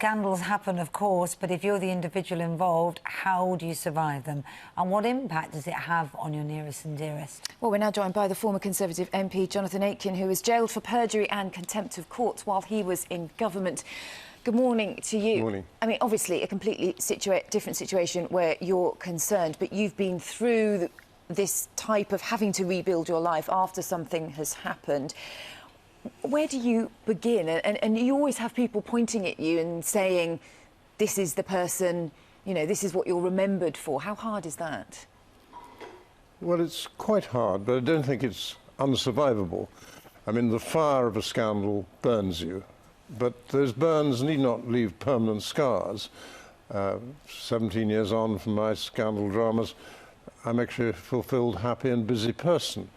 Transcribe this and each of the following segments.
Scandals happen, of course, but if you're the individual involved, how do you survive them? And what impact does it have on your nearest and dearest? Well, we're now joined by the former Conservative MP, Jonathan Aitken, who was jailed for perjury and contempt of court while he was in government. Good morning to you. Good morning. I mean, obviously, a completely different situation where you're concerned, but you've been through this type of having to rebuild your life after something has happened. Where do you begin? And you always have people pointing at you and saying, this is the person, you know, this is what you're remembered for. How hard is that? Well, it's quite hard, but I don't think it's unsurvivable. I mean, the fire of a scandal burns you, but those burns need not leave permanent scars. 17 years on from my scandal dramas, I'm actually a fulfilled, happy and busy person.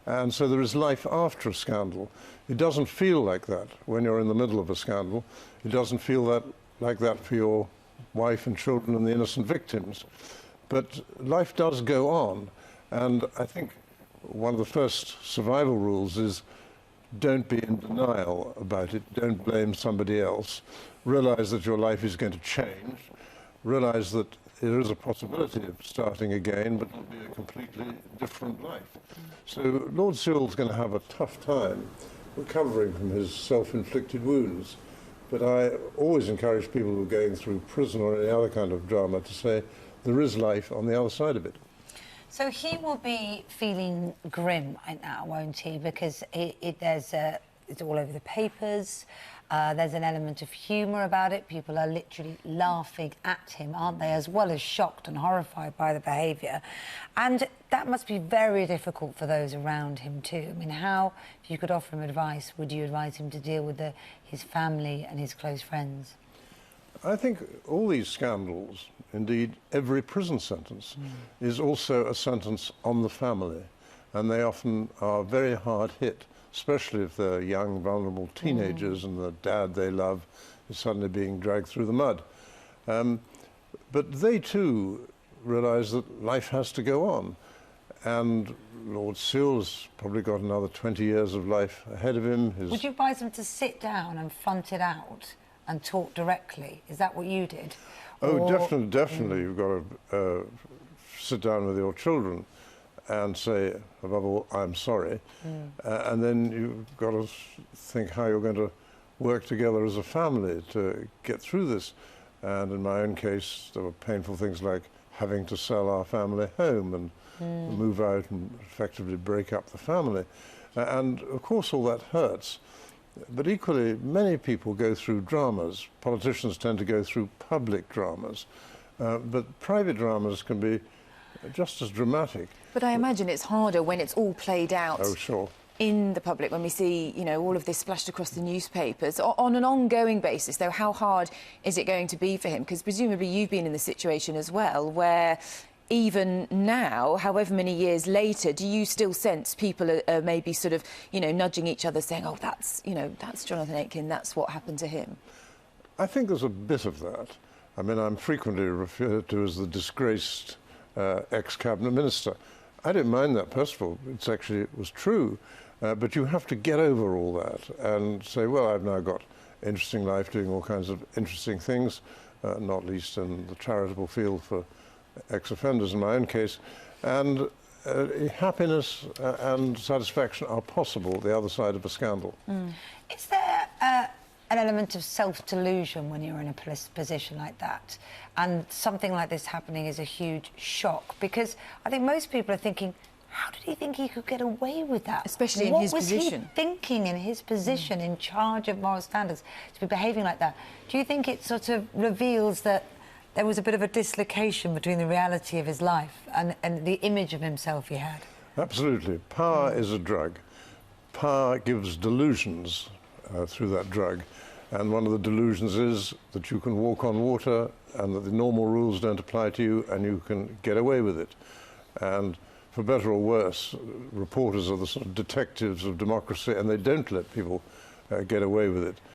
And so there is life after a scandal. It doesn't feel like that when you're in the middle of a scandal. It doesn't feel like that for your wife and children and the innocent victims. But life does go on. And I think one of the first survival rules is don't be in denial about it. Don't blame somebody else. Realize that your life is going to change. Realize that there is a possibility of starting again, but it'll be a completely different life. So Lord Sewel's going to have a tough time recovering from his self-inflicted wounds. But I always encourage people who are going through prison or any other kind of drama to say there is life on the other side of it. So he will be feeling grim right now, won't he? Because it's all over the papers. There's an element of humour about it. People are literally laughing at him, aren't they? As well as shocked and horrified by the behaviour. And that must be very difficult for those around him too. I mean, how, if you could offer him advice, would you advise him to deal with his family and his close friends? I think all these scandals, indeed every prison sentence, is also a sentence on the family. And they often are very hard hit, especially if they're young, vulnerable teenagers and the dad they love is suddenly being dragged through the mud. But they too realise that life has to go on. And Lord Sewel's probably got another 20 years of life ahead of him. Would you advise him to sit down and front it out and talk directly? Is that what you did? Oh, or... definitely. You've got to sit down with your children and say, above all, I'm sorry. And then you've got to think how you're going to work together as a family to get through this. And in my own case, there were painful things like having to sell our family home and move out and effectively break up the family. And of course, all that hurts. But equally, many people go through dramas. Politicians tend to go through public dramas. But private dramas can be just as dramatic. But I imagine it's harder when it's all played out. Oh, sure. In the public, when we see, you know, all of this splashed across the newspapers. On an ongoing basis, though, how hard is it going to be for him? Because presumably you've been in the situation as well, where even now, however many years later, do you still sense people are maybe sort of, you know, nudging each other, saying, oh, that's, you know, that's Jonathan Aitken, that's what happened to him? I think there's a bit of that. I mean, I'm frequently referred to as the disgraced ex-cabinet minister. I don't mind that, first of all. It was true. But you have to get over all that and say, well, I've now got an interesting life doing all kinds of interesting things, not least in the charitable field for ex-offenders in my own case. And happiness and satisfaction are possible the other side of a scandal. Is there an element of self-delusion when you're in a position like that? And something like this happening is a huge shock, because I think most people are thinking, how did he think he could get away with that? Especially in his position. What was he thinking in his position, in charge of moral standards, to be behaving like that? Do you think it sort of reveals that there was a bit of a dislocation between the reality of his life and the image of himself he had? Absolutely. Power is a drug. Power gives delusions through that drug. And one of the delusions is that you can walk on water and that the normal rules don't apply to you and you can get away with it. And for better or worse, reporters are the sort of detectives of democracy, and they don't let people get away with it.